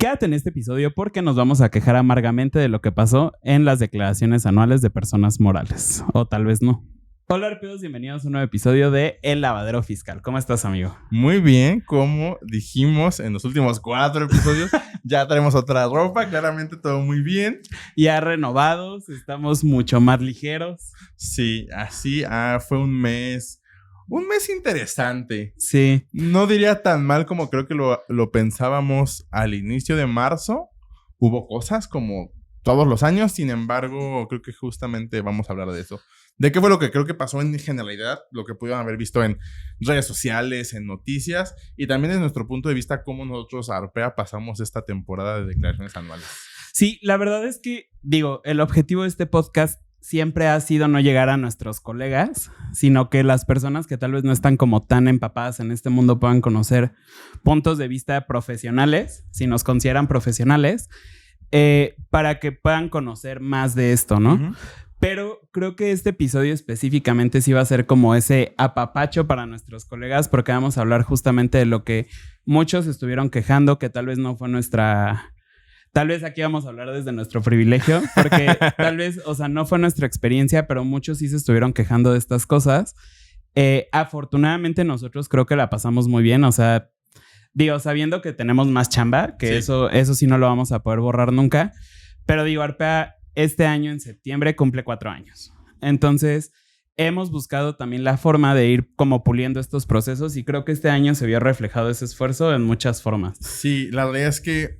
Quédate en este episodio porque nos vamos a quejar amargamente de lo que pasó en las declaraciones anuales de personas morales. O tal vez no. Hola, arpeos, bienvenidos a un nuevo episodio de El Lavadero Fiscal. ¿Cómo estás, amigo? Muy bien, como dijimos en los últimos 4 episodios, ya traemos otra ropa, claramente todo muy bien. Ya renovados, estamos mucho más ligeros. Sí, así fue un mes interesante. Sí. No diría tan mal como creo que lo pensábamos al inicio de marzo. Hubo cosas como todos los años, sin embargo, creo que justamente vamos a hablar de eso. ¿De qué fue lo que creo que pasó en generalidad? Lo que pudieron haber visto en redes sociales, en noticias, y también desde nuestro punto de vista, cómo nosotros a Arpea pasamos esta temporada de declaraciones anuales. Sí, la verdad es que, el objetivo de este podcast siempre ha sido no llegar a nuestros colegas, sino que las personas que tal vez no están como tan empapadas en este mundo puedan conocer puntos de vista profesionales, si nos consideran profesionales, para que puedan conocer más de esto, ¿no? Uh-huh. Pero creo que este episodio específicamente sí va a ser como ese apapacho para nuestros colegas, porque vamos a hablar justamente de lo que muchos estuvieron quejando, que tal vez no fue nuestra... Tal vez aquí vamos a hablar desde nuestro privilegio, porque tal vez, no fue nuestra experiencia, pero muchos sí se estuvieron quejando de estas cosas. Afortunadamente nosotros creo que la pasamos muy bien, sabiendo que tenemos más chamba, que sí. Eso sí no lo vamos a poder borrar nunca, pero Arpea este año en septiembre cumple 4 años. Entonces, hemos buscado también la forma de ir como puliendo estos procesos y creo que este año se vio reflejado ese esfuerzo en muchas formas. Sí, la verdad es que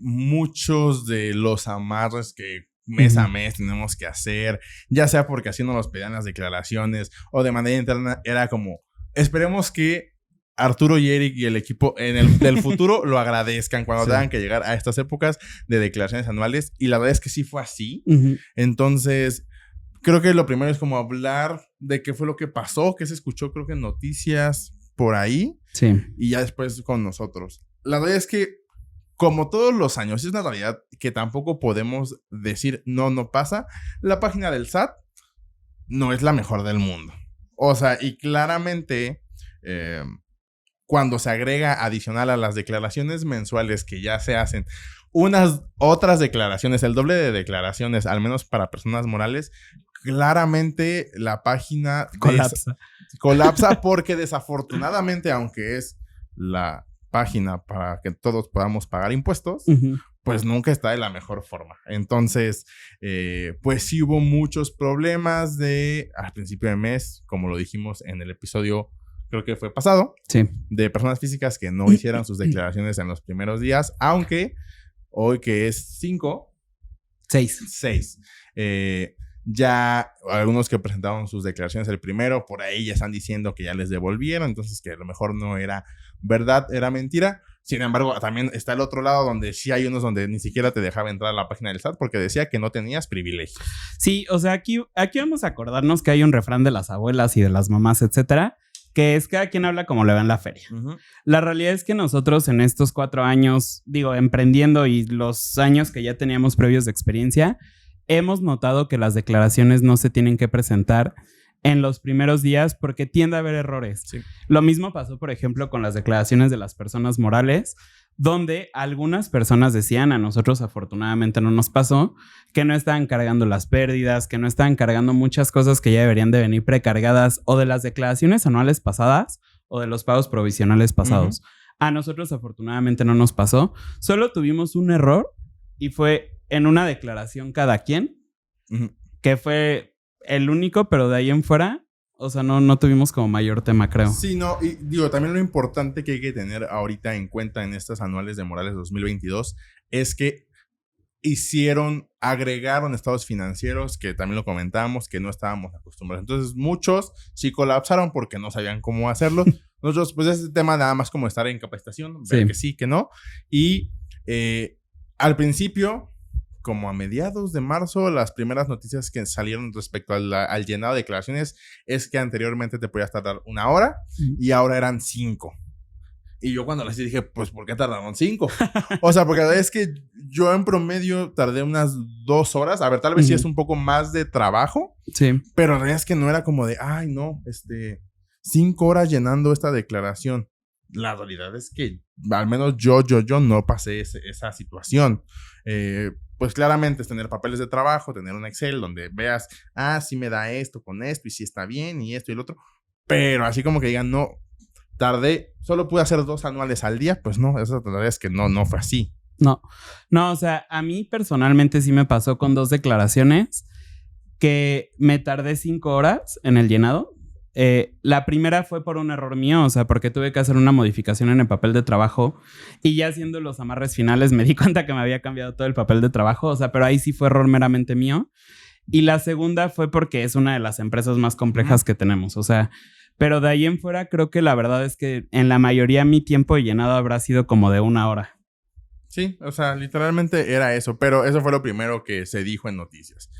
muchos de los amarres que mes a mes tenemos que hacer, ya sea porque así nos los pedían las declaraciones o de manera interna, era como, esperemos que Arturo y Eric y el equipo del futuro lo agradezcan cuando tengan que llegar a estas épocas de declaraciones anuales. Y la verdad es que sí fue así. Uh-huh. Entonces, creo que lo primero es como hablar de qué fue lo que pasó, qué se escuchó, creo que en noticias por ahí. Sí. Y ya después con nosotros. La verdad es que, como todos los años, es una realidad que tampoco podemos decir no pasa. La página del SAT no es la mejor del mundo. Y claramente... cuando se agrega adicional a las declaraciones mensuales que ya se hacen unas otras declaraciones, el doble de declaraciones, al menos para personas morales, claramente la página colapsa porque desafortunadamente, aunque es la página para que todos podamos pagar impuestos, uh-huh, pues nunca está de la mejor forma. Entonces, pues sí hubo muchos problemas al principio de mes, como lo dijimos en el episodio creo que fue pasado, sí, de personas físicas que no hicieran sus declaraciones en los primeros días, aunque hoy que es 6, ya algunos que presentaron sus declaraciones el primero, por ahí ya están diciendo que ya les devolvieron, entonces que a lo mejor no era verdad, era mentira. Sin embargo, también está el otro lado donde sí hay unos donde ni siquiera te dejaba entrar a la página del SAT porque decía que no tenías privilegios. Sí, aquí vamos a acordarnos que hay un refrán de las abuelas y de las mamás, etcétera, que es cada quien habla como le va en la feria. Uh-huh. La realidad es que nosotros en estos 4 años, emprendiendo y los años que ya teníamos previos de experiencia, hemos notado que las declaraciones no se tienen que presentar en los primeros días porque tiende a haber errores. Sí. Lo mismo pasó, por ejemplo, con las declaraciones de las personas morales, donde algunas personas decían, a nosotros afortunadamente no nos pasó, que no estaban cargando las pérdidas, que no estaban cargando muchas cosas que ya deberían de venir precargadas o de las declaraciones anuales pasadas o de los pagos provisionales pasados. Uh-huh. A nosotros afortunadamente no nos pasó, solo tuvimos un error y fue en una declaración cada quien, uh-huh, que fue el único, pero de ahí en fuera... no tuvimos como mayor tema, creo. Sí, no, y también lo importante que hay que tener ahorita en cuenta en estas anuales de Morales 2022 es que agregaron estados financieros que también lo comentábamos, que no estábamos acostumbrados. Entonces, muchos sí colapsaron porque no sabían cómo hacerlo. Nosotros, pues, este tema nada más como estar en capacitación, ver que sí, que no. Y al principio... como a mediados de marzo, las primeras noticias que salieron respecto al llenado de declaraciones es que anteriormente te podías tardar 1 hora y ahora eran 5. Y yo cuando las dije, pues, ¿por qué tardaron 5? Porque la verdad es que yo en promedio tardé unas 2 horas. A ver, tal vez sí es un poco más de trabajo. Sí. Pero la verdad es que no era como de, 5 horas llenando esta declaración. La realidad es que al menos yo no pasé esa situación. Pues claramente es tener papeles de trabajo, tener un Excel donde veas, sí me da esto con esto y sí está bien y esto y lo otro. Pero así como que digan, no, solo pude hacer 2 anuales al día, pues no, esa verdad es que no fue así. No, o sea, a mí personalmente sí me pasó con 2 declaraciones que me tardé 5 horas en el llenado. La primera fue por un error mío, o sea, porque tuve que hacer una modificación en el papel de trabajo y ya haciendo los amarres finales me di cuenta que me había cambiado todo el papel de trabajo, o sea, pero ahí sí fue error meramente mío. Y la segunda fue porque es una de las empresas más complejas que tenemos, o sea, pero de ahí en fuera creo que la verdad es que en la mayoría mi tiempo de llenado habrá sido como de 1 hora. Sí, o sea, literalmente era eso, pero eso fue lo primero que se dijo en noticias.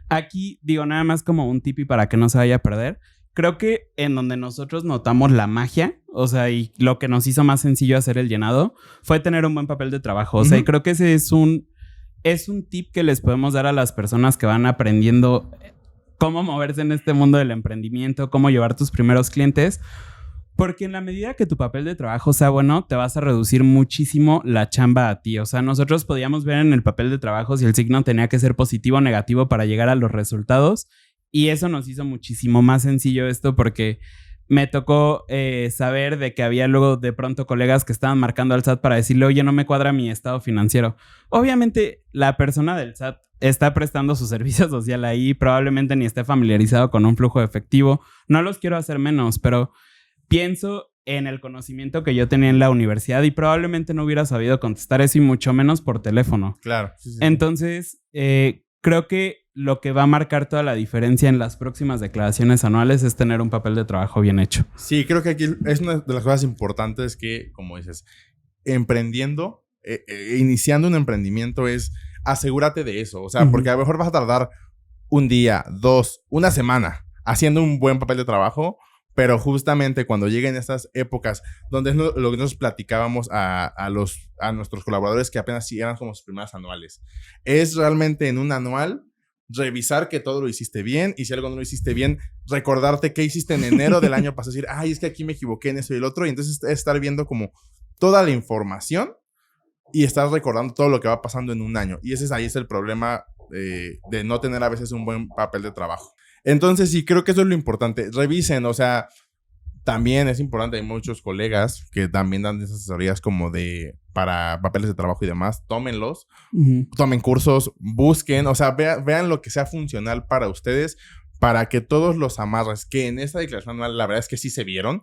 Aquí digo nada más como un tip y para que no se vaya a perder. Creo que en donde nosotros notamos la magia, o sea, y lo que nos hizo más sencillo hacer el llenado fue tener un buen papel de trabajo. O sea, y creo que ese es un tip que les podemos dar a las personas que van aprendiendo cómo moverse en este mundo del emprendimiento, cómo llevar tus primeros clientes. Porque en la medida que tu papel de trabajo sea bueno, te vas a reducir muchísimo la chamba a ti. O sea, nosotros podíamos ver en el papel de trabajo si el signo tenía que ser positivo o negativo para llegar a los resultados. Y eso nos hizo muchísimo más sencillo esto porque me tocó saber de que había luego de pronto colegas que estaban marcando al SAT para decirle, oye, no me cuadra mi estado financiero. Obviamente, la persona del SAT está prestando su servicio social ahí, probablemente ni esté familiarizado con un flujo de efectivo. No los quiero hacer menos, pero pienso en el conocimiento que yo tenía en la universidad y probablemente no hubiera sabido contestar eso y mucho menos por teléfono. Claro. Sí. Entonces, creo que lo que va a marcar toda la diferencia en las próximas declaraciones anuales es tener un papel de trabajo bien hecho. Sí, creo que aquí es una de las cosas importantes que, como dices, emprendiendo, iniciando un emprendimiento es asegúrate de eso. O sea, porque a lo mejor vas a tardar 1 día, 2, 1 semana haciendo un buen papel de trabajo. Pero justamente cuando lleguen estas épocas donde es lo que nosotros platicábamos a nuestros colaboradores que apenas eran como sus primeras anuales, es realmente en un anual revisar que todo lo hiciste bien y si algo no lo hiciste bien, recordarte qué hiciste en enero del año pasado, decir, es que aquí me equivoqué en eso y el otro, y entonces estar viendo como toda la información y estar recordando todo lo que va pasando en un año. Y ahí es el problema de no tener a veces un buen papel de trabajo. Entonces, sí, creo que eso es lo importante. Revisen, o sea, también es importante, hay muchos colegas que también dan esas asesorías como para papeles de trabajo y demás. Tómenlos, tomen cursos, busquen, o sea, vean lo que sea funcional para ustedes, para que todos los amarres que en esta declaración anual, la verdad es que sí se vieron,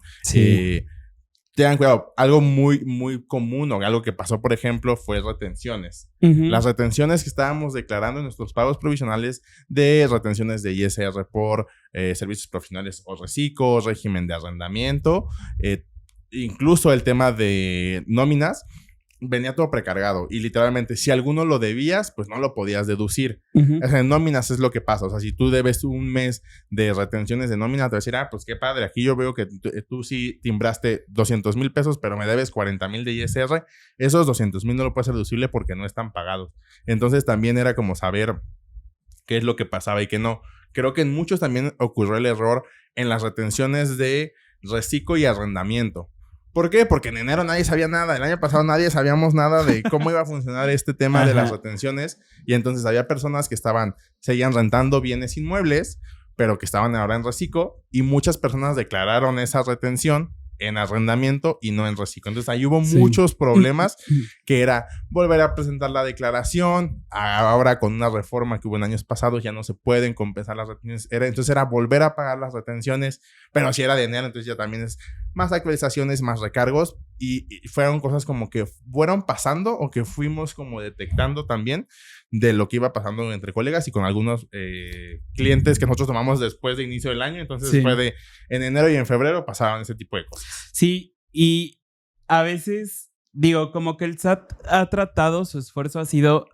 tengan cuidado. Algo muy, muy común o algo que pasó, por ejemplo, fue retenciones. Las retenciones que estábamos declarando en nuestros pagos provisionales de retenciones de ISR por servicios profesionales o reciclo, régimen de arrendamiento, incluso el tema de nóminas, venía todo precargado y literalmente si alguno lo debías, pues no lo podías deducir. O sea, en nóminas es lo que pasa. O sea, si tú debes un mes de retenciones de nómina, te vas a decir, pues qué padre, aquí yo veo que tú sí timbraste 200,000 pesos, pero me debes 40,000 de ISR. Esos 200,000 no lo puedes ser deducible porque no están pagados. Entonces también era como saber qué es lo que pasaba y qué no. Creo que en muchos también ocurrió el error en las retenciones de reciclo y arrendamiento. ¿Por qué? Porque en enero nadie sabía nada. El año pasado nadie sabíamos nada de cómo iba a funcionar este tema de las retenciones. Y entonces había personas que seguían rentando bienes inmuebles, pero que estaban ahora en reciclo. Y muchas personas declararon esa retención en arrendamiento y no en reciclo. Entonces ahí hubo muchos problemas que era volver a presentar la declaración. Ahora con una reforma que hubo en años pasados ya no se pueden compensar las retenciones. Entonces era volver a pagar las retenciones, pero si era de enero, entonces ya también es más actualizaciones, más recargos y fueron cosas como que fueron pasando o que fuimos como detectando también de lo que iba pasando entre colegas y con algunos clientes que nosotros tomamos después de inicio del año. Entonces fue en enero y en febrero pasaban ese tipo de cosas. Sí, y a veces digo como que el SAT ha tratado, su esfuerzo ha sido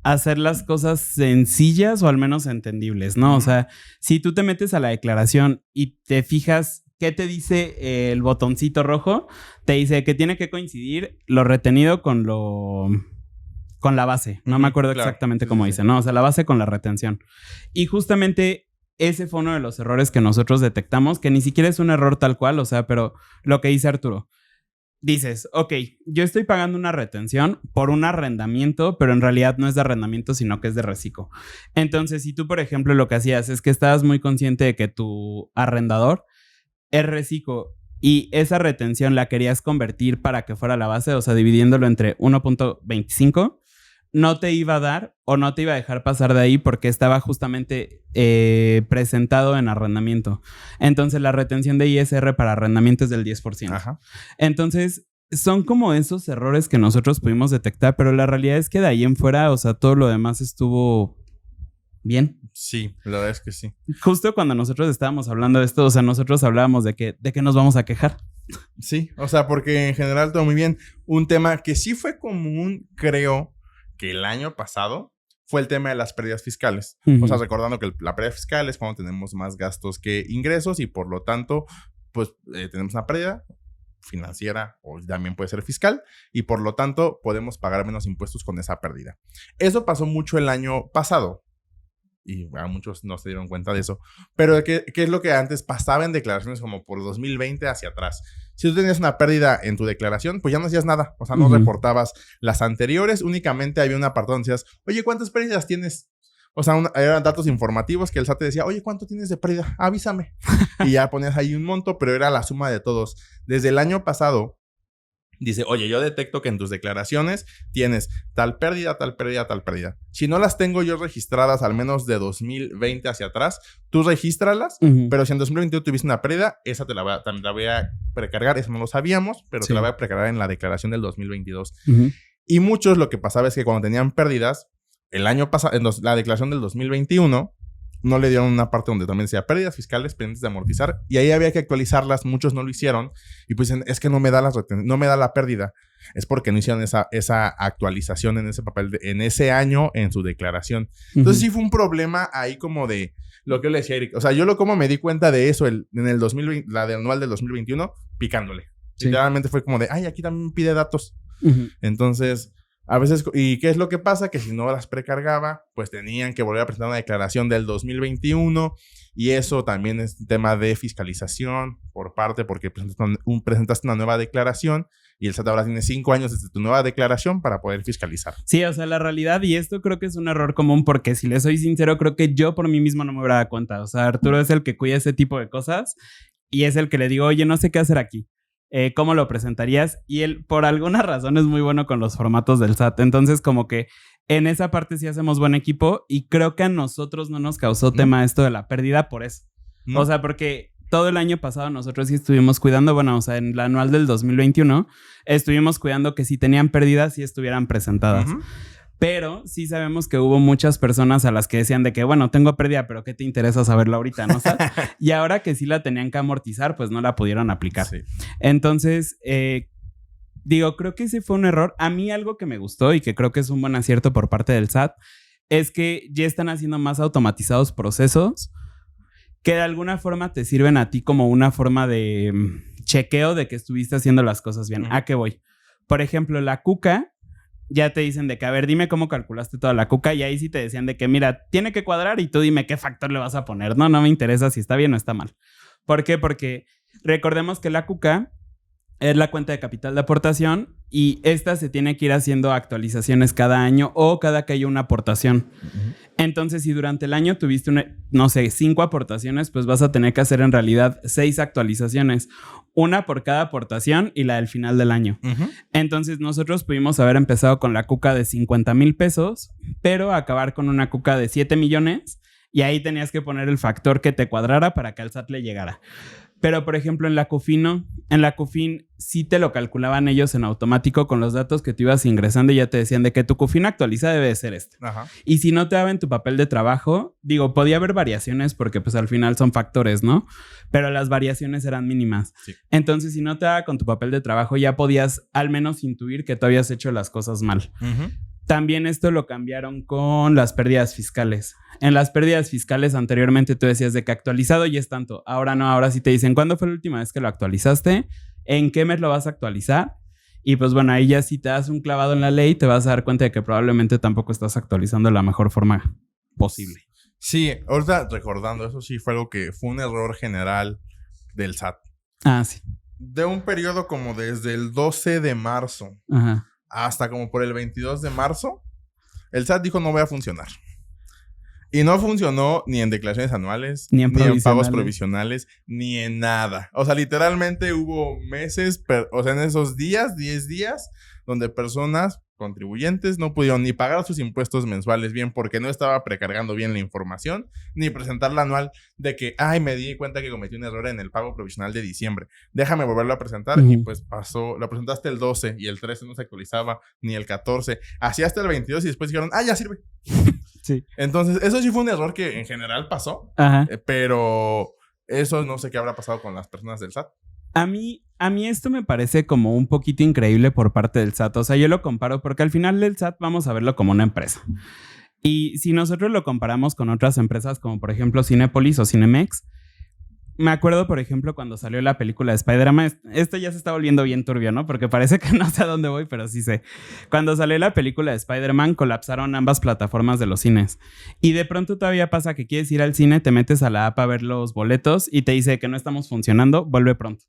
hacer las cosas sencillas o al menos entendibles, ¿no? O sea, si tú te metes a la declaración y te fijas ¿qué te dice el botoncito rojo? Te dice que tiene que coincidir lo retenido con la base. No me acuerdo exactamente cómo dice, ¿no? O sea, la base con la retención. Y justamente ese fue uno de los errores que nosotros detectamos, que ni siquiera es un error tal cual, o sea, pero lo que dice Arturo. dices, ok, yo estoy pagando una retención por un arrendamiento, pero en realidad no es de arrendamiento, sino que es de reciclo. Entonces, si tú, por ejemplo, lo que hacías es que estabas muy consciente de que tu arrendador es reciclo y esa retención la querías convertir para que fuera la base, o sea, dividiéndolo entre 1.25, no te iba a dar o no te iba a dejar pasar de ahí porque estaba justamente presentado en arrendamiento. Entonces, la retención de ISR para arrendamiento es del 10%. Ajá. Entonces, son como esos errores que nosotros pudimos detectar, pero la realidad es que de ahí en fuera, o sea, todo lo demás estuvo bien. Sí, la verdad es que sí. Justo cuando nosotros estábamos hablando de esto, o sea, nosotros hablábamos de que nos vamos a quejar. Sí, o sea, porque en general todo muy bien. Un tema que sí fue común, creo, que el año pasado fue el tema de las pérdidas fiscales. O sea, recordando que la pérdida fiscal es cuando tenemos más gastos que ingresos y por lo tanto, pues tenemos una pérdida financiera o también puede ser fiscal y por lo tanto podemos pagar menos impuestos con esa pérdida. Eso pasó mucho el año pasado. Y a muchos no se dieron cuenta de eso. Pero ¿qué es lo que antes pasaba en declaraciones como por 2020 hacia atrás? Si tú tenías una pérdida en tu declaración, pues ya no hacías nada. O sea, no reportabas las anteriores. Únicamente había un apartado donde decías, oye, ¿cuántas pérdidas tienes? O sea, eran datos informativos que el SAT te decía, oye, ¿cuánto tienes de pérdida? Avísame. Y ya ponías ahí un monto, pero era la suma de todos. Desde el año pasado, dice, oye, yo detecto que en tus declaraciones tienes tal pérdida, tal pérdida, tal pérdida. Si no las tengo yo registradas al menos de 2020 hacia atrás, tú regístralas, pero si en 2021 tuviste una pérdida, esa también la voy a precargar. Eso no lo sabíamos, pero te la voy a precargar en la declaración del 2022. Y muchos lo que pasaba es que cuando tenían pérdidas, el año pasado, en la declaración del 2021, no le dieron una parte donde también decía pérdidas fiscales pendientes de amortizar y ahí había que actualizarlas. Muchos no lo hicieron y pues dicen, es que no me da no me da la pérdida. Es porque no hicieron esa actualización en ese papel, en ese año en su declaración. Entonces sí fue un problema ahí como de lo que yo le decía a Eric. O sea, yo como me di cuenta de eso en el 2020, la de anual del 2021, picándole. Sí. Literalmente fue como de, ay, aquí también pide datos. Entonces... A veces, ¿y qué es lo que pasa? Que si no las precargaba, pues tenían que volver a presentar una declaración del 2021 y eso también es tema de fiscalización por parte, porque presentaste una nueva declaración y el SAT ahora tiene 5 años desde tu nueva declaración para poder fiscalizar. Sí, o sea, la realidad, y esto creo que es un error común porque si le soy sincero, creo que yo por mí mismo no me hubiera dado cuenta. O sea, Arturo es el que cuida ese tipo de cosas y es el que le digo, oye, no sé qué hacer aquí. ¿Cómo lo presentarías? Y él, por alguna razón, es muy bueno con los formatos del SAT. Entonces, como que en esa parte sí hacemos buen equipo y creo que a nosotros no nos causó tema esto de la pérdida por eso. O sea, porque todo el año pasado nosotros sí estuvimos cuidando, bueno, o sea, en la anual del 2021, estuvimos cuidando que si tenían pérdidas sí estuvieran presentadas. Pero sí sabemos que hubo muchas personas a las que decían de que, bueno, tengo pérdida, pero ¿qué te interesa saberlo ahorita? ¿No? Y ahora que sí la tenían que amortizar, pues no la pudieron aplicar. Sí. Entonces, digo, creo que ese fue un error. A mí algo que me gustó y que creo que es un buen acierto por parte del SAT es que ya están haciendo más automatizados procesos que de alguna forma te sirven a ti como una forma de chequeo de que estuviste haciendo las cosas bien. ¿A qué voy? Por ejemplo, la CUCA ya te dicen de que, a ver, dime cómo calculaste toda la CUCA y ahí sí te decían de que, mira, tiene que cuadrar y tú dime qué factor le vas a poner. No me interesa si está bien o está mal. ¿Por qué? Porque recordemos que la CUCA es la cuenta de capital de aportación y esta se tiene que ir haciendo actualizaciones cada año o cada que haya una aportación. Entonces, si durante el año tuviste, 5 aportaciones, pues vas a tener que hacer en realidad 6 actualizaciones. Una por cada aportación y la del final del año. Entonces, nosotros pudimos haber empezado con la CUCA de 50,000 pesos, pero acabar con una CUCA de 7 millones y ahí tenías que poner el factor que te cuadrara para que al SAT le llegara. Pero, por ejemplo, en la CUFIN sí te lo calculaban ellos en automático con los datos que tú ibas ingresando y ya te decían de que tu CUFIN actualizada debe de ser este. Y si no te daba en tu papel de trabajo, digo, podía haber variaciones porque pues al final son factores, ¿no? Pero las variaciones eran mínimas. Sí. Entonces, si no te daba con tu papel de trabajo, ya podías al menos intuir que tú habías hecho las cosas mal. También esto lo cambiaron con las pérdidas fiscales. En las pérdidas fiscales anteriormente tú decías de que actualizado ya es tanto. Ahora no, ahora sí te dicen ¿cuándo fue la última vez que lo actualizaste? ¿En qué mes lo vas a actualizar? Y pues bueno, ahí ya si te das un clavado en la ley te vas a dar cuenta de que probablemente tampoco estás actualizando de la mejor forma posible. Sí, ahorita recordando, eso sí fue algo que fue un error general del SAT. Ah, sí. de un periodo como desde el 12 de marzo Ajá. hasta como por el 22 de marzo, el SAT dijo no voy a funcionar. Y no funcionó ni en declaraciones anuales, Ni en pagos provisionales, ni en nada. O sea, literalmente hubo meses, o sea, en esos días, 10 días, donde personas contribuyentes no pudieron ni pagar sus impuestos mensuales bien porque no estaba precargando bien la información, ni presentar la anual de que, ay, me di cuenta que cometí un error en el pago provisional de diciembre. Déjame volverlo a presentar. Y pues pasó, lo presentaste el 12 y el 13 no se actualizaba, ni el 14. Así hasta el 22 y después dijeron, ya sirve. Sí. Entonces, eso sí fue un error que en general pasó, pero eso no sé qué habrá pasado con las personas del SAT. A mí esto me parece como un poquito increíble por parte del SAT. O sea, yo lo comparo porque al final del SAT vamos a verlo como una empresa. Y si nosotros lo comparamos con otras empresas como por ejemplo Cinépolis o Cinemex, me acuerdo, por ejemplo, cuando salió la película de Spider-Man. Esto ya se está volviendo bien turbio, ¿no? Porque parece que no sé a dónde voy, pero sí sé. Cuando salió la película de Spider-Man, colapsaron ambas plataformas de los cines. Y de pronto todavía pasa que quieres ir al cine, te metes a la app a ver los boletos y te dice que no estamos funcionando, vuelve pronto.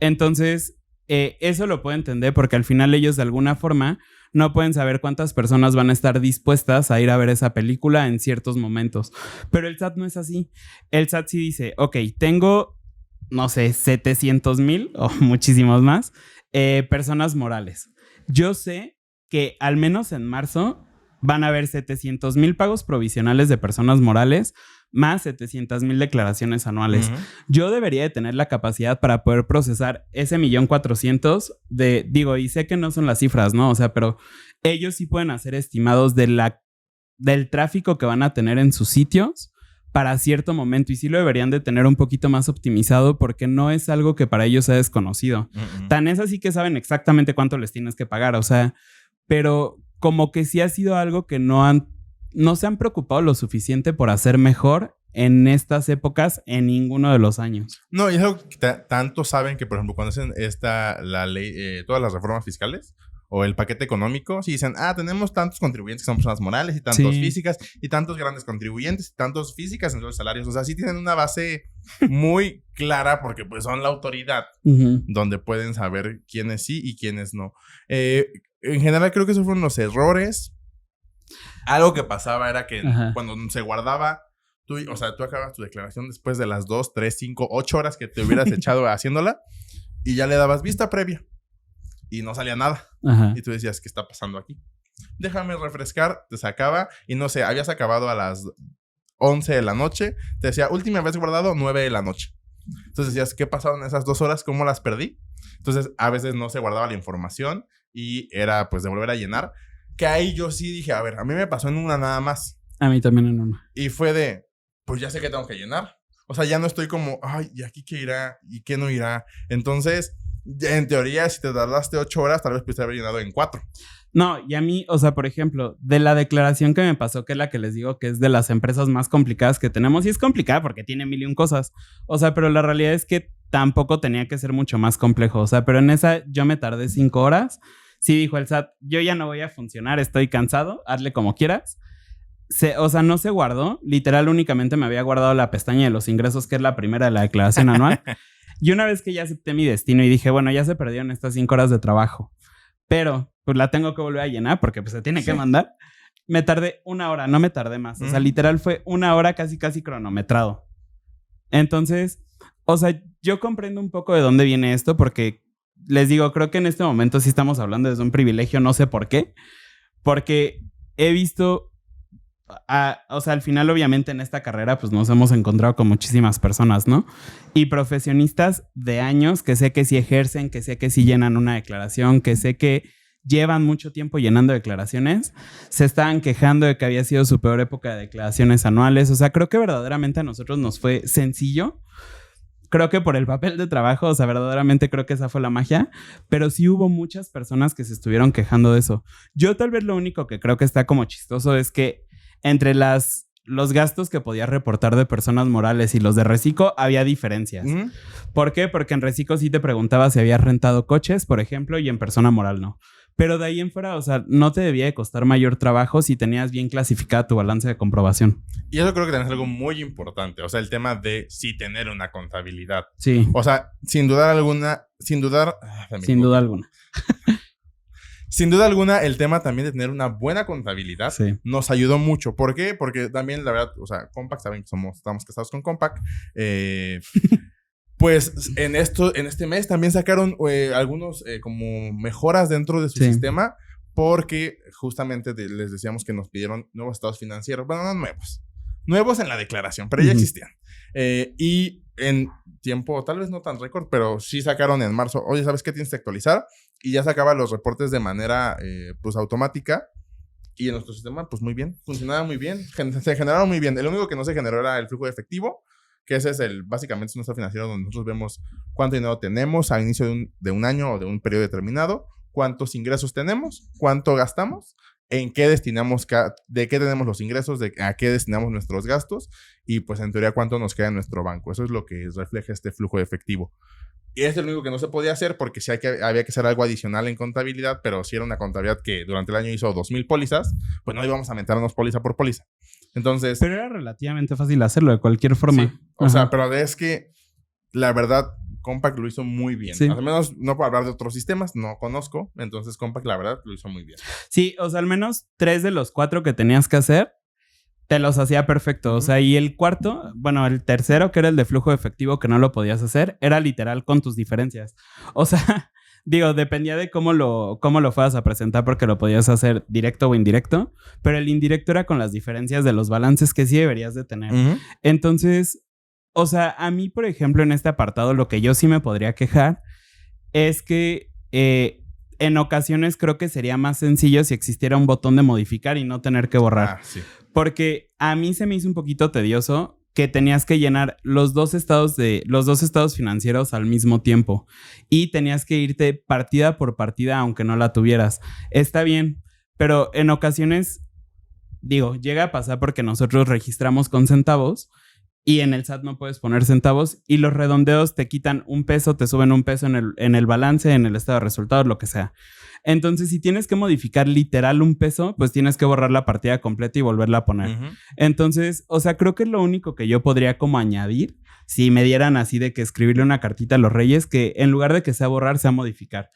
Entonces, eso lo puedo entender porque al final ellos de alguna forma no pueden saber cuántas personas van a estar dispuestas a ir a ver esa película en ciertos momentos. Pero el SAT no es así. El SAT sí dice, ok, tengo, no sé, 700,000 o muchísimos más personas morales. Yo sé que al menos en marzo van a haber 700,000 pagos provisionales de personas morales más 700,000 declaraciones anuales. Yo debería de tener la capacidad para poder procesar ese 1,400,000 digo, y sé que no son las cifras, ¿no? O sea, pero ellos sí pueden hacer estimados del tráfico que van a tener en sus sitios para cierto momento y sí lo deberían de tener un poquito más optimizado porque no es algo que para ellos sea desconocido. Tan es así que saben exactamente cuánto les tienes que pagar, o sea, pero como que sí ha sido algo que no se han preocupado lo suficiente por hacer mejor en estas épocas en ninguno de los años. No, y es algo que tanto saben que, por ejemplo, cuando hacen la ley, todas las reformas fiscales o el paquete económico, sí dicen, tenemos tantos contribuyentes que son personas morales y tantos físicas y tantos grandes contribuyentes y tantos físicas en los salarios. O sea, sí tienen una base muy clara porque pues son la autoridad donde pueden saber quiénes sí y quiénes no. En general creo que esos fueron los errores. Algo que pasaba era que cuando se guardaba, tú acabas tu declaración después de las 2, 3, 5, 8 horas que te hubieras echado haciéndola y ya le dabas vista previa y no salía nada. Y tú decías, ¿qué está pasando aquí? Déjame refrescar, te sacaba y no sé, habías acabado a las 11 de la noche, te decía, última vez guardado, 9 de la noche. Entonces decías, ¿qué pasaron esas 2 horas? ¿Cómo las perdí? Entonces a veces no se guardaba la información y era pues de volver a llenar. Que ahí yo sí dije, a ver, a mí me pasó en una nada más. A mí también en una. Y fue de, pues ya sé que tengo que llenar. O sea, ya no estoy como, ay, ¿y aquí qué irá? ¿Y qué no irá? Entonces, en teoría, si te tardaste 8 horas, tal vez pudiste haber llenado en 4. No, y a mí, o sea, por ejemplo, de la declaración que me pasó, que es la que les digo que es de las empresas más complicadas que tenemos, y es complicada porque tiene 1,000,000 cosas. O sea, pero la realidad es que tampoco tenía que ser mucho más complejo. O sea, pero en esa yo me tardé 5 horas. Sí dijo el SAT, yo ya no voy a funcionar, estoy cansado, hazle como quieras. O sea, no se guardó. Literal, únicamente me había guardado la pestaña de los ingresos, que es la primera de la declaración anual. Y una vez que ya acepté mi destino y dije, bueno, ya se perdieron estas 5 horas de trabajo, pero pues la tengo que volver a llenar porque pues se tiene que mandar. Me tardé 1 hora, no me tardé más. O sea, literal fue 1 hora casi cronometrado. Entonces, o sea, yo comprendo un poco de dónde viene esto porque les digo, creo que en este momento sí estamos hablando desde un privilegio, no sé por qué. Porque he visto, o sea, al final obviamente en esta carrera pues nos hemos encontrado con muchísimas personas, ¿no? Y profesionistas de años que sé que sí ejercen, que sé que sí llenan una declaración, que sé que llevan mucho tiempo llenando declaraciones, se estaban quejando de que había sido su peor época de declaraciones anuales. O sea, creo que verdaderamente a nosotros nos fue sencillo. Creo que por el papel de trabajo, o sea, verdaderamente creo que esa fue la magia, pero sí hubo muchas personas que se estuvieron quejando de eso. Yo tal vez lo único que creo que está como chistoso es que entre los gastos que podías reportar de personas morales y los de Recico había diferencias. ¿Por qué? Porque en Recico sí te preguntaba si habías rentado coches, por ejemplo, y en persona moral no. Pero de ahí en fuera, o sea, no te debía de costar mayor trabajo si tenías bien clasificada tu balance de comprobación. Y eso creo que también es algo muy importante. O sea, el tema de sí tener una contabilidad. Sí. O sea, sin duda alguna. Sin duda alguna. Sin duda alguna, el tema también de tener una buena contabilidad nos ayudó mucho. ¿Por qué? Porque también, la verdad, o sea, Compaq, saben que estamos casados con Compaq. Pues en este mes también sacaron algunos como mejoras dentro de su sistema, porque justamente les decíamos que nos pidieron nuevos estados financieros. Bueno, no nuevos en la declaración, pero ya existían. Y en tiempo, tal vez no tan récord, pero sí sacaron en marzo, oye, ¿sabes qué tienes que actualizar? Y ya sacaba los reportes de manera pues automática. Y en nuestro sistema, pues muy bien, funcionaba muy bien, se generaron muy bien. El único que no se generó era el flujo de efectivo, que ese es básicamente es nuestro financiero donde nosotros vemos cuánto dinero tenemos al inicio de un año o de un periodo determinado, cuántos ingresos tenemos, cuánto gastamos, en qué destinamos, de qué tenemos los ingresos, a qué destinamos nuestros gastos y pues en teoría cuánto nos queda en nuestro banco. Eso es lo que refleja este flujo de efectivo. Y es lo único que no se podía hacer porque sí había que hacer algo adicional en contabilidad, pero si era una contabilidad que durante el año hizo 2,000 pólizas, pues no íbamos a meternos póliza por póliza. Entonces... Pero era relativamente fácil hacerlo de cualquier forma. Sí, o sea, pero es que la verdad, Compaq lo hizo muy bien. Sí. Al menos no puedo hablar de otros sistemas, no conozco. Entonces Compaq, la verdad, lo hizo muy bien. Sí, o sea, al menos 3 de los 4 que tenías que hacer, te los hacía perfecto. O sea, y el cuarto, bueno, el tercero, que era el de flujo de efectivo, que no lo podías hacer, era literal con tus diferencias. O sea, digo, dependía de cómo lo fueras a presentar, porque lo podías hacer directo o indirecto, pero el indirecto era con las diferencias de los balances que sí deberías de tener. Entonces, o sea, a mí, por ejemplo, en este apartado, lo que yo sí me podría quejar es que en ocasiones creo que sería más sencillo si existiera un botón de modificar y no tener que borrar. Sí. Porque a mí se me hizo un poquito tedioso que tenías que llenar los dos estados financieros al mismo tiempo y tenías que irte partida por partida aunque no la tuvieras. Está bien, pero en ocasiones, digo, llega a pasar porque nosotros registramos con centavos y en el SAT no puedes poner centavos y los redondeos te quitan un peso, te suben un peso en el balance, en el estado de resultados, lo que sea. Entonces, si tienes que modificar literal un peso, pues tienes que borrar la partida completa y volverla a poner. Entonces, o sea, creo que es lo único que yo podría como añadir, si me dieran así de que escribirle una cartita a los reyes, que en lugar de que sea borrar, sea modificar.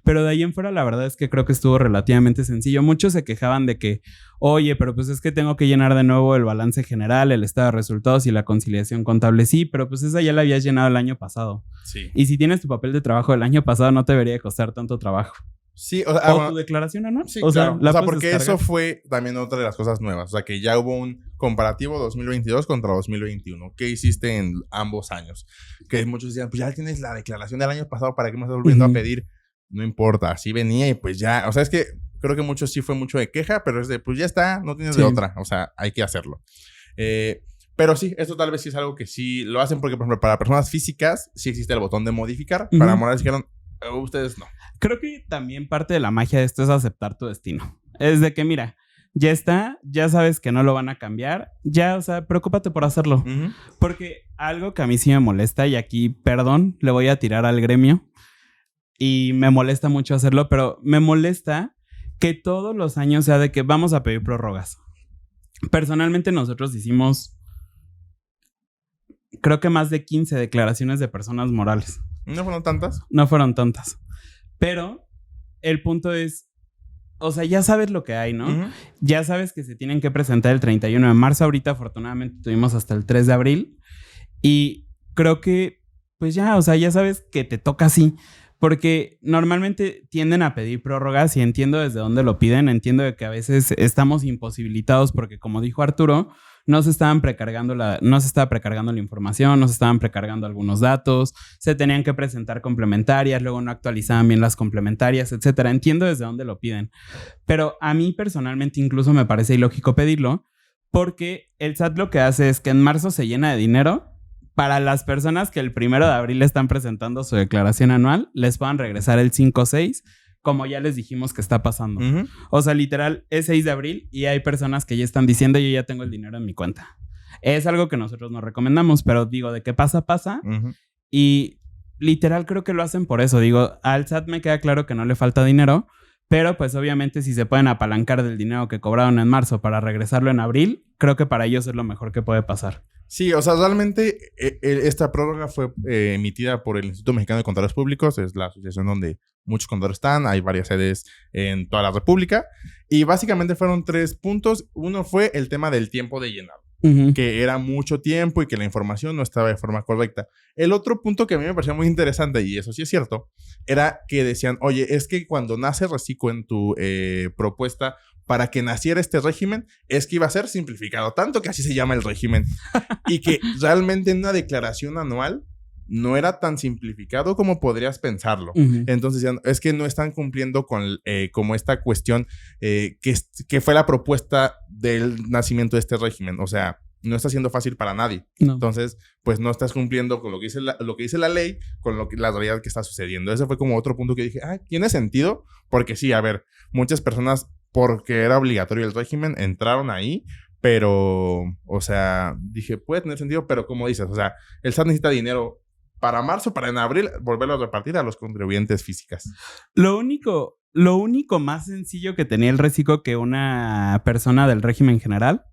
Pero de ahí en fuera, la verdad es que creo que estuvo relativamente sencillo. Muchos se quejaban de que, oye, pero pues es que tengo que llenar de nuevo el balance general, el estado de resultados y la conciliación contable. Sí, pero pues esa ya la habías llenado el año pasado. Sí. Y si tienes tu papel de trabajo del año pasado, no te debería costar tanto trabajo. Sí, o tu declaración anual. Sí, claro. O sea, porque descargar. Eso fue también otra de las cosas nuevas. O sea, que ya hubo un comparativo 2022 contra 2021. ¿Qué hiciste en ambos años? Que muchos decían, pues ya tienes la declaración del año pasado, ¿para qué me estás volviendo a pedir? No importa, así venía y pues ya. O sea, es que creo que muchos sí fue mucho de queja, pero es de, pues ya está, no tienes de otra. O sea, hay que hacerlo. Pero sí, esto tal vez sí es algo que sí lo hacen porque, por ejemplo, para personas físicas sí existe el botón de modificar. Para morales dijeron, ustedes no. Creo que también parte de la magia de esto es aceptar tu destino. Es de que, mira, ya está, ya sabes que no lo van a cambiar, ya, o sea, preocúpate por hacerlo. Porque algo que a mí sí me molesta, y aquí, perdón, le voy a tirar al gremio, y me molesta mucho hacerlo, pero me molesta que todos los años sea de que vamos a pedir prórrogas. Personalmente nosotros hicimos, creo que más de 15 declaraciones de personas morales. ¿No fueron tantas? No fueron tantas. Pero el punto es, o sea, ya sabes lo que hay, ¿no? Ya sabes que se tienen que presentar el 31 de marzo. Ahorita, afortunadamente, tuvimos hasta el 3 de abril. Y creo que, pues ya, o sea, ya sabes que te toca así. Porque normalmente tienden a pedir prórrogas y entiendo desde dónde lo piden. Entiendo de que a veces estamos imposibilitados porque, como dijo Arturo, no se estaba precargando la información, no se estaban precargando algunos datos, se tenían que presentar complementarias, luego no actualizaban bien las complementarias, etcétera. Entiendo desde dónde lo piden. Pero a mí personalmente incluso me parece ilógico pedirlo porque el SAT lo que hace es que en marzo se llena de dinero para las personas que el 1 de abril están presentando su declaración anual, les puedan regresar el 5 o 6, como ya les dijimos que está pasando. O sea, literal, es 6 de abril y hay personas que ya están diciendo, yo ya tengo el dinero en mi cuenta. Es algo que nosotros no recomendamos, pero digo, de que pasa. Y literal creo que lo hacen por eso. Digo, al SAT me queda claro que no le falta dinero, Pero pues obviamente si se pueden apalancar del dinero que cobraron en marzo para regresarlo en abril, creo que para ellos es lo mejor que puede pasar. Sí, o sea, realmente esta prórroga fue emitida por el Instituto Mexicano de Contadores Públicos, es la asociación donde muchos contadores están, hay varias sedes en toda la República, y básicamente fueron 3 puntos. Uno fue el tema del tiempo de llenado, que era mucho tiempo y que la información no estaba de forma correcta. El otro punto que a mí me parecía muy interesante, y eso sí es cierto, era que decían, oye, es que cuando nace reciclo en tu propuesta para que naciera este régimen, es que iba a ser simplificado, tanto que así se llama el régimen, y que realmente en una declaración anual no era tan simplificado como podrías pensarlo. Entonces, es que no están cumpliendo con como esta cuestión que fue la propuesta del nacimiento de este régimen. O sea, no está siendo fácil para nadie. No. Entonces, pues no estás cumpliendo con lo que dice la ley, con la realidad que está sucediendo. Ese fue como otro punto que dije, tiene sentido, porque sí, a ver, muchas personas, porque era obligatorio el régimen, entraron ahí, pero, o sea, dije, puede tener sentido, pero como dices, o sea, el SAT necesita dinero para marzo, para en abril volverlo a repartir a los contribuyentes físicas. Lo único más sencillo que tenía el reciclo que una persona del régimen general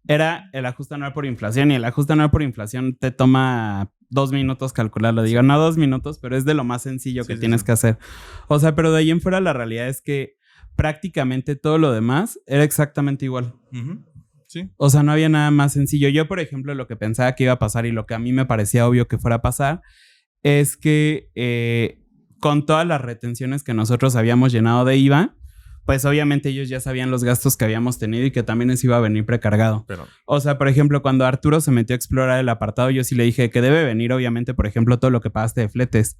era el ajuste anual por inflación, y el ajuste anual por inflación te toma 2 minutos calcularlo. Digo, no 2 minutos, pero es de lo más sencillo que tienes que hacer. O sea, pero de ahí en fuera la realidad es que prácticamente todo lo demás era exactamente igual. Sí. O sea, no había nada más sencillo. Yo, por ejemplo, lo que pensaba que iba a pasar y lo que a mí me parecía obvio que fuera a pasar es que con todas las retenciones que nosotros habíamos llenado de IVA, pues obviamente ellos ya sabían los gastos que habíamos tenido y que también les iba a venir precargado. O sea, por ejemplo, cuando Arturo se metió a explorar el apartado, yo sí le dije que debe venir, obviamente, por ejemplo, todo lo que pagaste de fletes.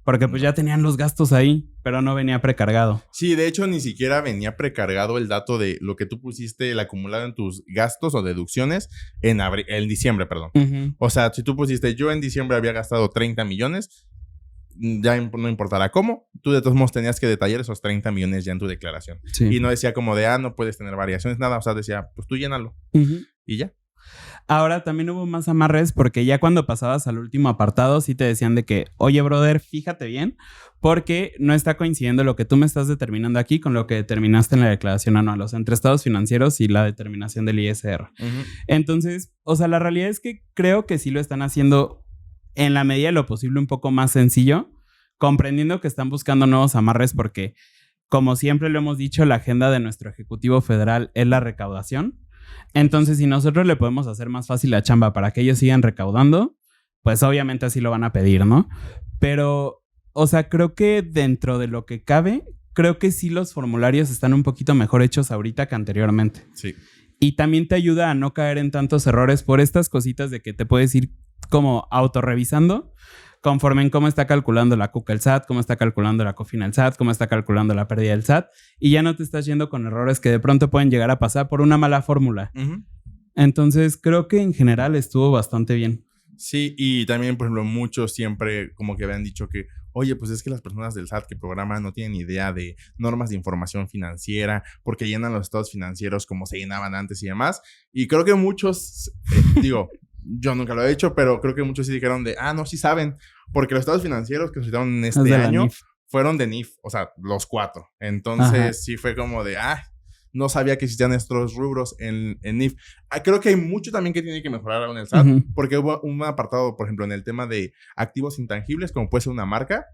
Porque pues ya tenían los gastos ahí, pero no venía precargado. Sí, de hecho ni siquiera venía precargado el dato de lo que tú pusiste, el acumulado en tus gastos o deducciones en diciembre, perdón. O sea, si tú pusiste, yo en diciembre había gastado 30 millones, ya no importará cómo, tú de todos modos tenías que detallar esos 30 millones ya en tu declaración. Sí. Y no decía como de, no puedes tener variaciones, nada. O sea, decía, pues tú llénalo. Y ya. Ahora también hubo más amarres porque ya cuando pasabas al último apartado sí te decían de que, oye, brother, fíjate bien, porque no está coincidiendo lo que tú me estás determinando aquí con lo que determinaste en la declaración anual, o sea, entre estados financieros y la determinación del ISR. Entonces, o sea, la realidad es que creo que sí lo están haciendo en la medida de lo posible un poco más sencillo, comprendiendo que están buscando nuevos amarres porque, como siempre lo hemos dicho, la agenda de nuestro Ejecutivo Federal es la recaudación. Entonces, si nosotros le podemos hacer más fácil la chamba para que ellos sigan recaudando, pues obviamente así lo van a pedir, ¿no? Pero, o sea, creo que dentro de lo que cabe, creo que sí los formularios están un poquito mejor hechos ahorita que anteriormente. Sí. Y también te ayuda a no caer en tantos errores por estas cositas de que te puedes ir como autorrevisando conforme en cómo está calculando la CUCA el SAT, cómo está calculando la COFINA el SAT, cómo está calculando la pérdida del SAT, y ya no te estás yendo con errores que de pronto pueden llegar a pasar por una mala fórmula. Entonces, creo que en general estuvo bastante bien. Sí, y también, por ejemplo, muchos siempre como que habían dicho que, oye, pues es que las personas del SAT que programan no tienen idea de normas de información financiera, porque llenan los estados financieros como se llenaban antes y demás. Y creo que muchos, digo, yo nunca lo he hecho, pero creo que muchos sí dijeron de, no, sí saben, porque los estados financieros que se citaron en este año fueron de NIF, o sea, los 4. Entonces, sí fue como de, no sabía que existían estos rubros en NIF. Creo que hay mucho también que tiene que mejorar en el SAT, porque hubo un apartado, por ejemplo, en el tema de activos intangibles, como puede ser una marca,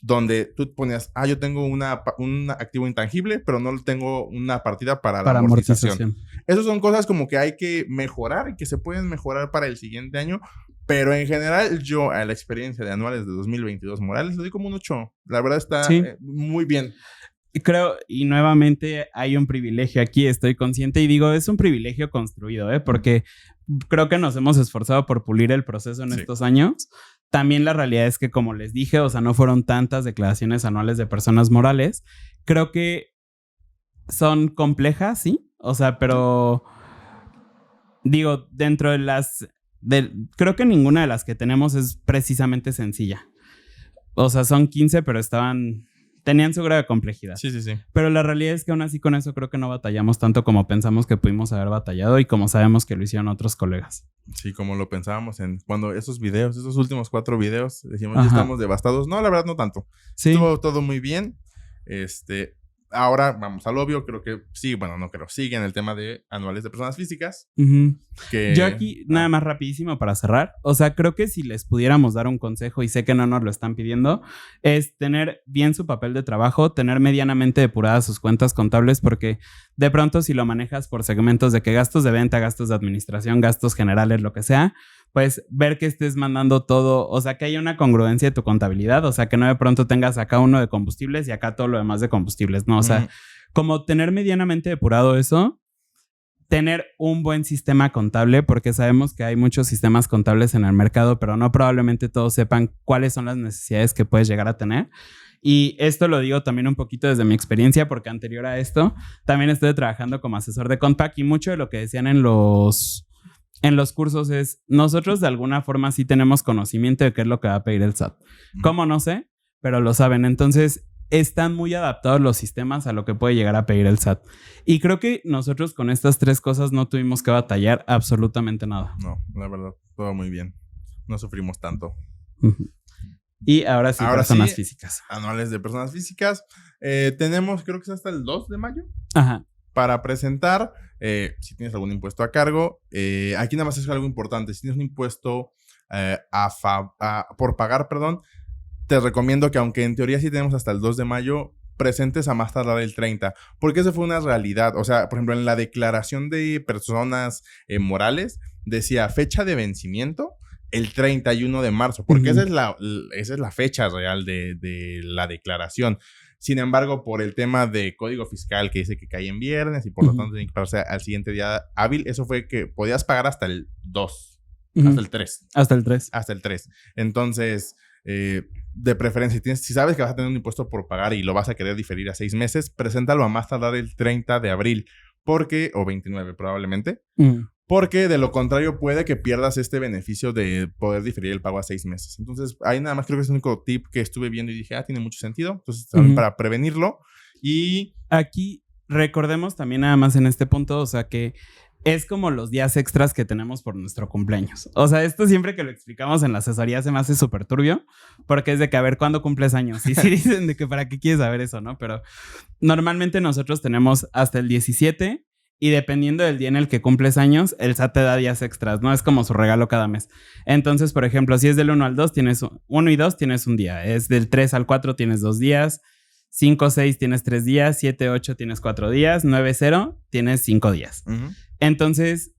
donde tú ponías, yo tengo un activo intangible, pero no tengo una partida para la amortización. Esas son cosas como que hay que mejorar y que se pueden mejorar para el siguiente año, pero en general yo a la experiencia de anuales de 2022 Morales le doy como un 8. La verdad está muy bien. Creo, y nuevamente hay un privilegio aquí, estoy consciente y digo, es un privilegio construido, porque creo que nos hemos esforzado por pulir el proceso en estos años. También la realidad es que, como les dije, o sea, no fueron tantas declaraciones anuales de personas morales. Creo que son complejas, sí, o sea, pero digo, dentro de creo que ninguna de las que tenemos es precisamente sencilla. O sea, son 15, pero tenían su grado de complejidad. Sí. Pero la realidad es que aún así con eso creo que no batallamos tanto como pensamos que pudimos haber batallado y como sabemos que lo hicieron otros colegas. Sí, como lo pensábamos cuando esos últimos 4 videos, decimos, ya estamos devastados. No, la verdad no tanto. Sí. Estuvo todo muy bien. ahora vamos al obvio, creo que sí, bueno, no creo, siguen el tema de anuales de personas físicas. Que... Yo aquí, nada más rapidísimo para cerrar, o sea, creo que si les pudiéramos dar un consejo, y sé que no nos lo están pidiendo, es tener bien su papel de trabajo, tener medianamente depuradas sus cuentas contables, porque de pronto si lo manejas por segmentos de que gastos de venta, gastos de administración, gastos generales, lo que sea, pues ver que estés mandando todo, o sea, que haya una congruencia de tu contabilidad, o sea, que no de pronto tengas acá uno de combustibles y acá todo lo demás de combustibles, ¿no? O sea, como tener medianamente depurado eso, tener un buen sistema contable, porque sabemos que hay muchos sistemas contables en el mercado, pero no probablemente todos sepan cuáles son las necesidades que puedes llegar a tener. Y esto lo digo también un poquito desde mi experiencia, porque anterior a esto también estuve trabajando como asesor de Compact y mucho de lo que decían en los cursos es, nosotros de alguna forma sí tenemos conocimiento de qué es lo que va a pedir el SAT. ¿Cómo? No sé, pero lo saben. Entonces, están muy adaptados los sistemas a lo que puede llegar a pedir el SAT. Y creo que nosotros con estas 3 cosas no tuvimos que batallar absolutamente nada. No, la verdad, todo muy bien. No sufrimos tanto. Y ahora sí, personas físicas. Anuales de personas físicas. Tenemos, creo que es hasta el 2 de mayo. Ajá. Para presentar, si tienes algún impuesto a cargo, aquí nada más es algo importante. Si tienes un impuesto por pagar, perdón, te recomiendo que aunque en teoría sí tenemos hasta el 2 de mayo, presentes a más tardar el 30, porque eso fue una realidad. O sea, por ejemplo, en la declaración de personas morales, decía fecha de vencimiento el 31 de marzo, porque esa es la fecha real de la declaración. Sin embargo, por el tema de código fiscal que dice que cae en viernes y por lo tanto tiene que pagarse al siguiente día hábil, eso fue que podías pagar hasta el 2, hasta el 3. Hasta el 3. Hasta el 3. Entonces, de preferencia, si sabes que vas a tener un impuesto por pagar y lo vas a querer diferir a 6 meses, preséntalo a más tardar el 30 de abril, o 29 probablemente, porque de lo contrario puede que pierdas este beneficio de poder diferir el pago a 6 meses. Entonces, ahí nada más creo que es el único tip que estuve viendo y dije, tiene mucho sentido. Entonces, también para prevenirlo. Y aquí recordemos también nada más en este punto, o sea, que es como los días extras que tenemos por nuestro cumpleaños. O sea, esto siempre que lo explicamos en la asesoría se me hace súper turbio, porque es de que a ver cuándo cumples años. Y sí dicen de que para qué quieres saber eso, ¿no? Pero normalmente nosotros tenemos hasta el 17 y dependiendo del día en el que cumples años, el SAT te da días extras, ¿no? Es como su regalo cada mes. Entonces, por ejemplo, si es del 1 al 2, tienes 1 y 2, tienes un día. Es del 3 al 4, tienes 2 días. 5, 6, tienes 3 días. 7, 8, tienes 4 días. 9, 0, tienes 5 días. Entonces,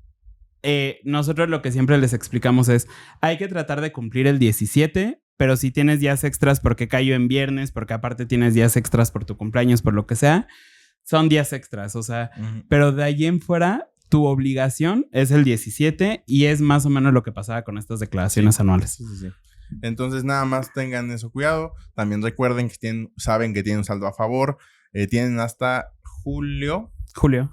nosotros lo que siempre les explicamos es, hay que tratar de cumplir el 17, pero si tienes días extras porque cayó en viernes, porque aparte tienes días extras por tu cumpleaños, por lo que sea, son días extras, o sea, pero de ahí en fuera, tu obligación es el 17 y es más o menos lo que pasaba con estas declaraciones anuales. Sí. Entonces, nada más tengan eso cuidado. También recuerden que saben que tienen un saldo a favor. Tienen hasta julio,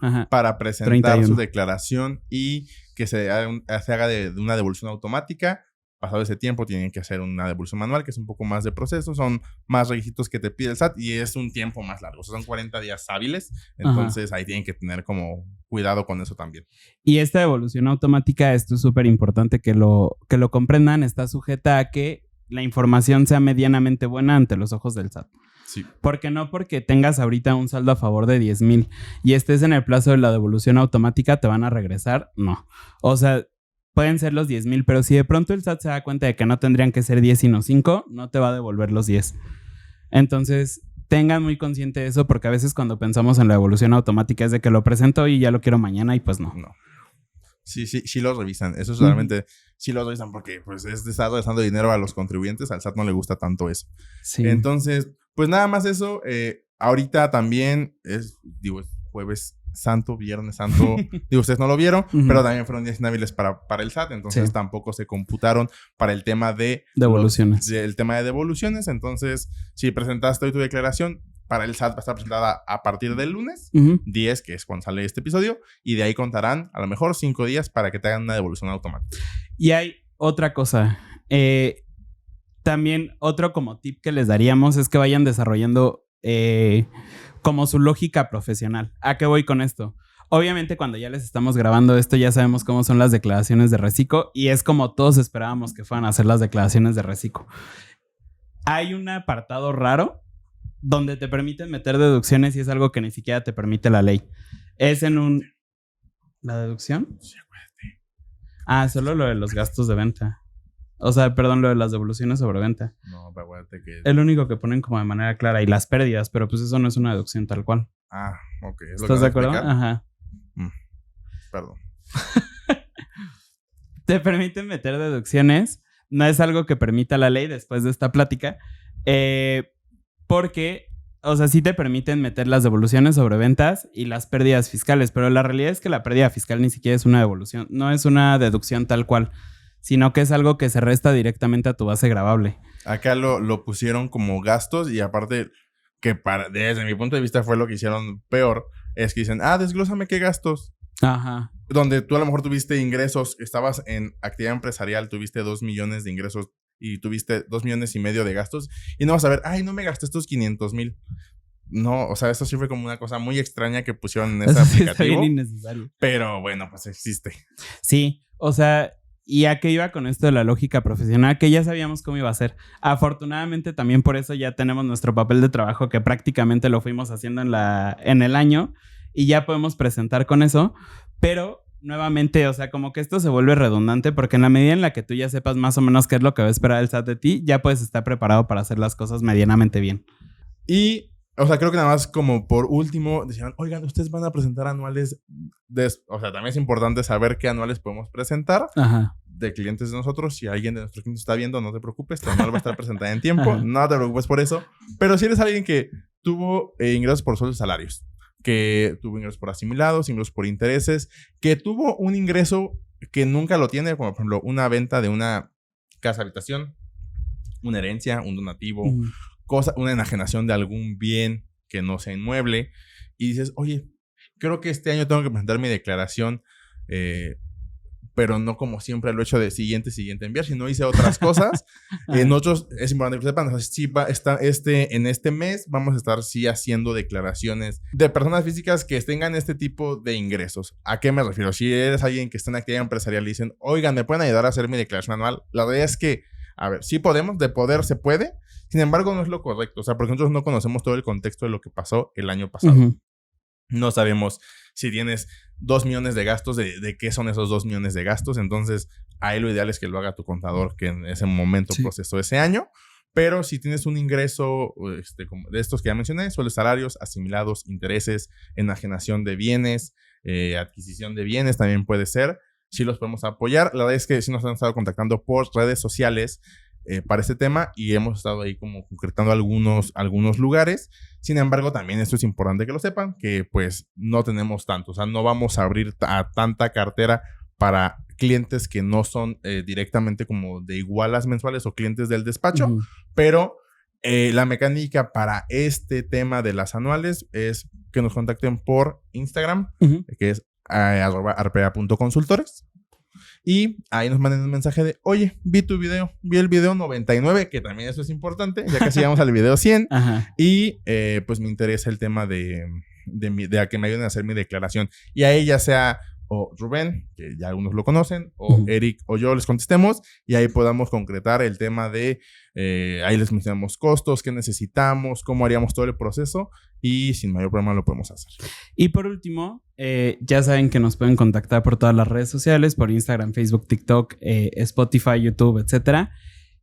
ajá, para presentar 31. Su declaración y que se haga de una devolución automática. Pasado ese tiempo tienen que hacer una devolución manual, que es un poco más de proceso, son más requisitos que te pide el SAT y es un tiempo más largo, o sea, son 40 días hábiles, entonces ahí tienen que tener como cuidado con eso también. Y esta devolución automática, esto es súper importante que lo comprendan, está sujeta a que la información sea medianamente buena ante los ojos del SAT. Sí. Porque no porque tengas ahorita un saldo a favor de 10,000 y estés en el plazo de la devolución automática, te van a regresar, no. O sea, pueden ser los 10,000, pero si de pronto el SAT se da cuenta de que no tendrían que ser 10 sino 5, no te va a devolver los 10. Entonces, tengan muy consciente de eso, porque a veces cuando pensamos en la devolución automática es de que lo presento y ya lo quiero mañana y pues no. Sí lo revisan. Eso es realmente, sí lo revisan porque pues es de estar dando dinero a los contribuyentes. Al SAT no le gusta tanto eso. Sí. Entonces, pues nada más eso. Ahorita también es jueves santo, viernes santo. Ustedes no lo vieron, pero también fueron días inhábiles para el SAT. Entonces tampoco se computaron para el tema de devoluciones. El tema de devoluciones. Entonces, si presentaste hoy tu declaración, para el SAT va a estar presentada a partir del lunes 10, que es cuando sale este episodio, y de ahí contarán a lo mejor 5 días para que te hagan una devolución automática. Y hay otra cosa. También otro como tip que les daríamos es que vayan desarrollando como su lógica profesional. ¿A qué voy con esto? Obviamente cuando ya les estamos grabando esto ya sabemos cómo son las declaraciones de reciclo y es como todos esperábamos que fueran a hacer las declaraciones de reciclo. Hay un apartado raro donde te permiten meter deducciones y es algo que ni siquiera te permite la ley. Es en un... ¿La deducción? Sí, acuérdate. Solo lo de los gastos de venta. O sea, perdón, lo de las devoluciones sobre venta. No, pero acuérdate que... Es lo único que ponen como de manera clara. Y las pérdidas, pero pues eso no es una deducción tal cual. Ok. ¿Estás de acuerdo? Ajá. Perdón. Te permiten meter deducciones. No es algo que permita la ley después de esta plática. Porque, o sea, sí te permiten meter las devoluciones sobre ventas y las pérdidas fiscales. Pero la realidad es que la pérdida fiscal ni siquiera es una devolución. No es una deducción tal cual, sino que es algo que se resta directamente a tu base gravable. Acá lo pusieron como gastos y aparte que desde mi punto de vista fue lo que hicieron peor. Es que dicen, desglósame qué gastos. Ajá. Donde tú a lo mejor tuviste ingresos, estabas en actividad empresarial, tuviste 2 millones de ingresos y tuviste 2 millones y medio de gastos y no vas a ver, no me gasté estos 500,000. No, o sea, eso sí fue como una cosa muy extraña que pusieron en ese aplicativo. Está bien innecesario. Pero bueno, pues existe. Sí, o sea, ¿y a qué iba con esto de la lógica profesional? Que ya sabíamos cómo iba a ser. Afortunadamente también por eso ya tenemos nuestro papel de trabajo que prácticamente lo fuimos haciendo en el año y ya podemos presentar con eso, pero nuevamente, o sea, como que esto se vuelve redundante porque en la medida en la que tú ya sepas más o menos qué es lo que va a esperar el SAT de ti, ya puedes estar preparado para hacer las cosas medianamente bien. Y, o sea, creo que nada más como por último, decían, oigan, ustedes van a presentar anuales, o sea, también es importante saber qué anuales podemos presentar. Ajá. De clientes de nosotros. Si alguien de nuestros clientes está viendo, no te preocupes, tu anual va a estar presentada en tiempo. No te preocupes por eso. Pero si eres alguien que tuvo ingresos por sueldos y salarios, que tuvo ingresos por asimilados, ingresos por intereses, que tuvo un ingreso que nunca lo tiene, como por ejemplo una venta de una casa habitación, una herencia, un donativo, una enajenación de algún bien que no sea inmueble, y dices, oye, creo que este año tengo que presentar mi declaración, pero no como siempre lo he hecho de siguiente enviar, sino hice otras cosas. Nosotros, es importante que sepan, o sea, en este mes vamos a estar haciendo declaraciones de personas físicas que tengan este tipo de ingresos. ¿A qué me refiero? Si eres alguien que está en actividad empresarial y dicen, oigan, ¿me pueden ayudar a hacer mi declaración anual? La verdad es que, a ver, sí podemos, de poder se puede, sin embargo no es lo correcto. O sea, porque nosotros no conocemos todo el contexto de lo que pasó el año pasado. No sabemos si tienes 2 millones de gastos, de qué son esos 2 millones de gastos. Entonces, ahí lo ideal es que lo haga tu contador, que en ese momento procesó ese año. Pero si tienes un ingreso como de estos que ya mencioné, sueldos, salarios, asimilados, intereses, enajenación de bienes, adquisición de bienes también puede ser. Sí los podemos apoyar. La verdad es que sí nos han estado contactando por redes sociales para este tema y hemos estado ahí como concretando algunos lugares. Sin embargo, también esto es importante que lo sepan, que pues no tenemos tanto, o sea, no vamos a abrir tanta cartera para clientes que no son directamente como de igualas mensuales o clientes del despacho, pero la mecánica para este tema de las anuales es que nos contacten por Instagram, que es @arpea.consultores. Y ahí nos mandan un mensaje de, oye, vi el video 99, que también eso es importante, ya casi llegamos al video 100. Y pues me interesa el tema de que me ayuden a hacer mi declaración. Y ahí ya sea o Rubén, que ya algunos lo conocen, o Eric o yo les contestemos y ahí podamos concretar el tema de, ahí les mencionamos costos, qué necesitamos, cómo haríamos todo el proceso y sin mayor problema lo podemos hacer. Y por último, ya saben que nos pueden contactar por todas las redes sociales, por Instagram, Facebook, TikTok, Spotify, YouTube, etcétera,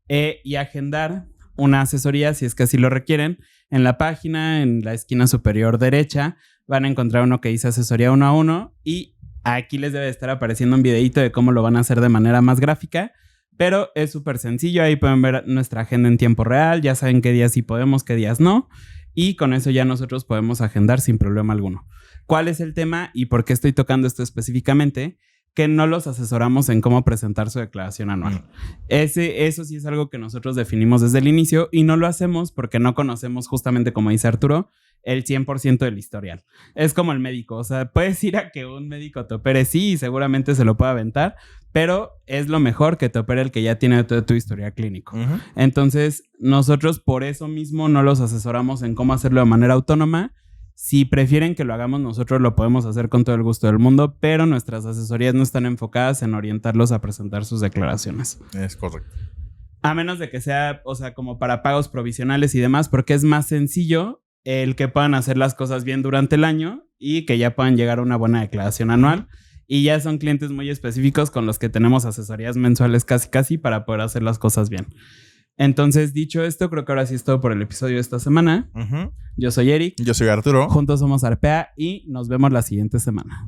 y agendar una asesoría si es que así lo requieren. En la página, en la esquina superior derecha, van a encontrar uno que dice asesoría 1 a 1 y aquí les debe estar apareciendo un videito de cómo lo van a hacer de manera más gráfica, pero es súper sencillo. Ahí pueden ver nuestra agenda en tiempo real, ya saben qué días sí podemos, qué días no, y con eso ya nosotros podemos agendar sin problema alguno. ¿Cuál es el tema y por qué estoy tocando esto específicamente? Que no los asesoramos en cómo presentar su declaración anual. Eso sí es algo que nosotros definimos desde el inicio y no lo hacemos porque no conocemos, justamente como dice Arturo, el 100% del historial. Es como el médico, o sea, puedes ir a que un médico te opere, sí, y seguramente se lo puede aventar, pero es lo mejor que te opere el que ya tiene todo tu historial clínico. Entonces, nosotros por eso mismo no los asesoramos en cómo hacerlo de manera autónoma. Si prefieren que lo hagamos nosotros, lo podemos hacer con todo el gusto del mundo, pero nuestras asesorías no están enfocadas en orientarlos a presentar sus declaraciones. Es correcto. A menos de que sea, o sea, como para pagos provisionales y demás, porque es más sencillo el que puedan hacer las cosas bien durante el año y que ya puedan llegar a una buena declaración anual. Y ya son clientes muy específicos con los que tenemos asesorías mensuales casi para poder hacer las cosas bien. Entonces, dicho esto, creo que ahora sí es todo por el episodio de esta semana. Yo soy Eric. Yo soy Arturo. Juntos somos Arpea y nos vemos la siguiente semana.